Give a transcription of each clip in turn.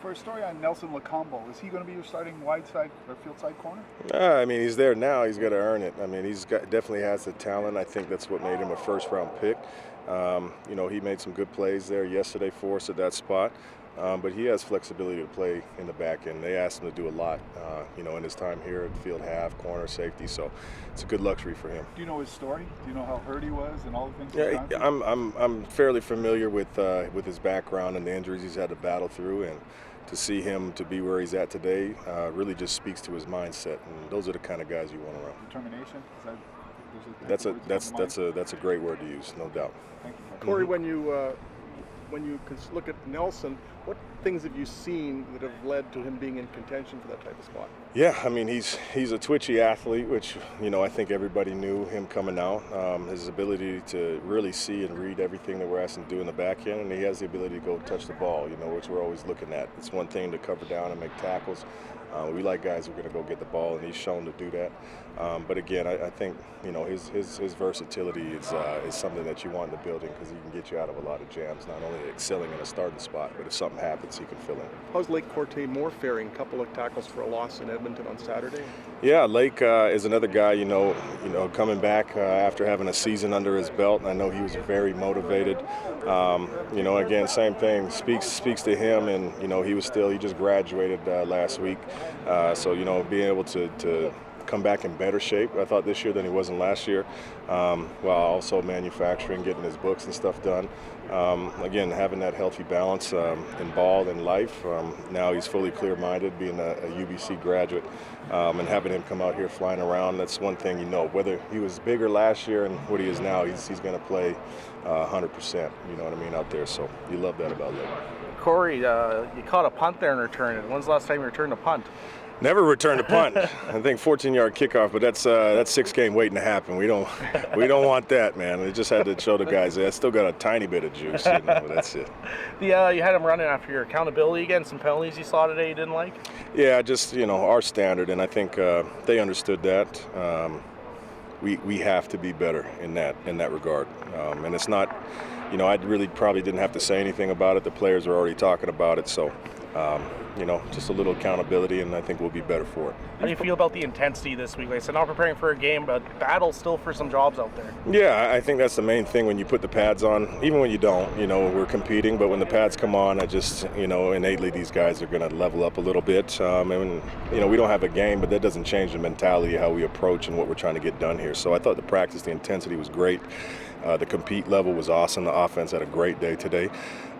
For a story on Nelson Lacombo, is he going to be your starting wide side or field side corner? I mean, he's there now. He's got to earn it. I mean, definitely has the talent. I think that's what made him a first-round pick. He made some good plays there yesterday for us at that spot. But he has flexibility to play in the back end. They asked him to do a lot, in his time here at field half, corner, safety. So it's a good luxury for him. Do you know his story? Do you know how hurt he was and all the things? Yeah, I'm fairly familiar with his background and the injuries he's had to battle through, and to see him to be where he's at today really just speaks to his mindset. And those are the kind of guys you want around. Determination. That's a great word to use, no doubt. Thank you. Corey, when you look at Nelson, what things have you seen that have led to him being in contention for that type of spot? Yeah, I mean, he's a twitchy athlete, which, I think everybody knew him coming out. His ability to really see and read everything that we're asking to do in the back end, and he has the ability to go touch the ball, which we're always looking at. It's one thing to cover down and make tackles. We like guys who are going to go get the ball, and he's shown to do that. But again, I think his versatility is something that you want in the building, because he can get you out of a lot of jams, not only excelling in a starting spot, but if something happens, he can fill in. How's Lake Corte Moore faring? Couple of tackles for a loss in Edmonton on Saturday. Yeah, Lake is another guy, coming back after having a season under his belt. I know he was very motivated. Again, same thing, speaks to him, and he just graduated last week. So being able to come back in better shape, I thought, this year than he was in last year, while also manufacturing, getting his books and stuff done. Again, having that healthy balance in ball and life. Now he's fully clear-minded, being a UBC graduate, and having him come out here flying around, that's one thing whether he was bigger last year and what he is now, he's going to play 100%, out there. So you love that about Lake. Corey, you caught a punt there in return. When's the last time you returned a punt? Never returned a punt. I think 14-yard kickoff, but that's 6-game waiting to happen. We don't want that, man. We just had to show the guys that I still got a tiny bit of juice. But that's it. You had him running after your accountability again. Some penalties you saw today you didn't like? Yeah, just our standard, and I think they understood that. We have to be better in that regard, and it's not. I really probably didn't have to say anything about it. The players were already talking about it, so. Just a little accountability, and I think we'll be better for it. How do you feel about the intensity this week? Like I said, not preparing for a game, but battle still for some jobs out there. Yeah, I think that's the main thing when you put the pads on. Even when you don't, we're competing, but when the pads come on, I just, innately these guys are going to level up a little bit. And, we don't have a game, but that doesn't change the mentality of how we approach and what we're trying to get done here. So I thought the practice, the intensity was great. The compete level was awesome. The offense had a great day today.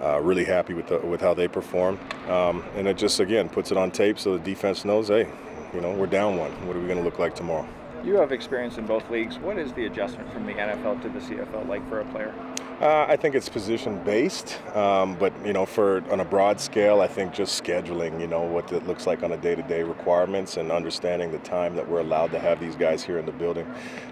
Really happy with how they performed. And it just, again, puts it on tape so the defense knows, hey, we're down one. What are we going to look like tomorrow? You have experience in both leagues. What is the adjustment from the NFL to the CFL like for a player? I think it's position-based, but, on a broad scale, I think just scheduling, what it looks like on a day-to-day requirements and understanding the time that we're allowed to have these guys here in the building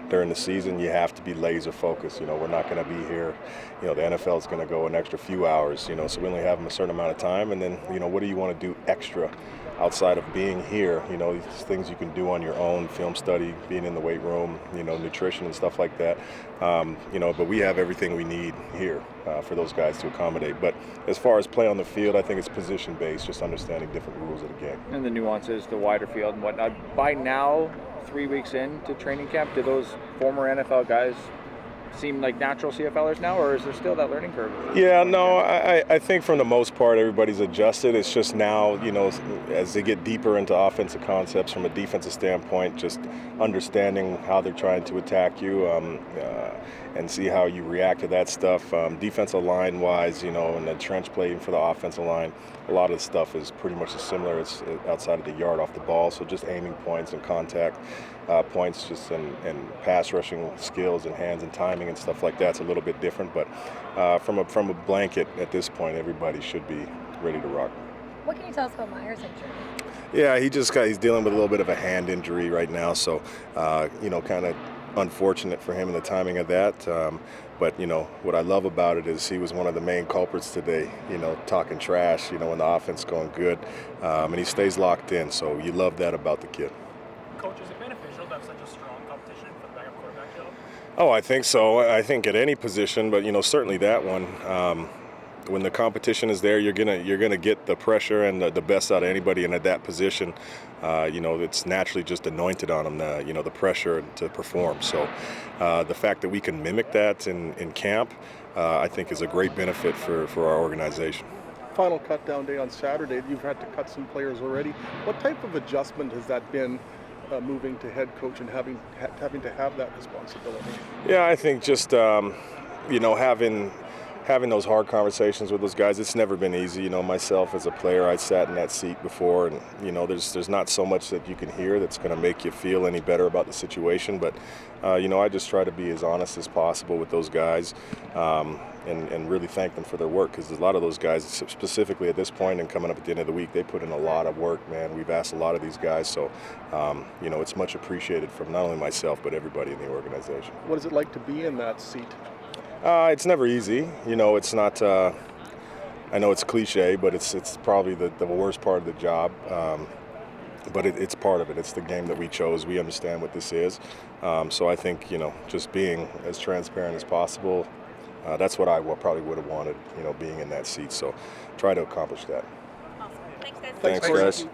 during the season. You have to be laser-focused. We're not going to be here. The NFL is going to go an extra few hours, so we only have them a certain amount of time. And then, what do you want to do extra outside of being here? These things you can do on your own, film study, being in the weight room, nutrition and stuff like that. But we have everything we need here for those guys to accommodate. But as far as play on the field, I think it's position-based, just understanding different rules of the game. And the nuances, the wider field and whatnot. By now, 3 weeks into training camp, do those former NFL guys seem like natural CFLers now, or is there still that learning curve? Yeah, no, I think for the most part everybody's adjusted. It's just now, as they get deeper into offensive concepts from a defensive standpoint, just understanding how they're trying to attack you and see how you react to that stuff. Defensive line-wise, and the trench playing for the offensive line, a lot of the stuff is pretty much as similar. It's outside of the yard off the ball, so just aiming points and contact points, just and pass rushing skills and hands and timing and stuff like that's a little bit different. But from a blanket at this point, everybody should be ready to rock. What can you tell us about Myers' injury? Yeah, he's dealing with a little bit of a hand injury right now, so kind of unfortunate for him in the timing of that. But what I love about it is he was one of the main culprits today. Talking trash. When the offense going good, and he stays locked in. So you love that about the kid. Coach, is it beneficial to have such a strong competition for the backup quarterback job? Oh, I think so. I think at any position, but certainly that one. when the competition is there, you're gonna get the pressure and the best out of anybody, and at that position, it's naturally just anointed on them, the pressure to perform. So the fact that we can mimic that in camp, I think is a great benefit for our organization. Final cut down day on Saturday. You've had to cut some players already. What type of adjustment has that been, moving to head coach and having to have that responsibility? Yeah, I think just having those hard conversations with those guys, it's never been easy. Myself as a player, I sat in that seat before, and there's not so much that you can hear that's going to make you feel any better about the situation. But I just try to be as honest as possible with those guys, and really thank them for their work, because a lot of those guys, specifically at this point and coming up at the end of the week, they put in a lot of work, man. We've asked a lot of these guys, so it's much appreciated from not only myself but everybody in the organization. What is it like to be in that seat? It's never easy. It's not. I know it's cliche, but it's probably the worst part of the job. But it's part of it. It's the game that we chose. We understand what this is. So I think just being as transparent as possible. That's what I probably would have wanted. Being in that seat. So try to accomplish that. Awesome. Thanks, guys. Thanks, guys.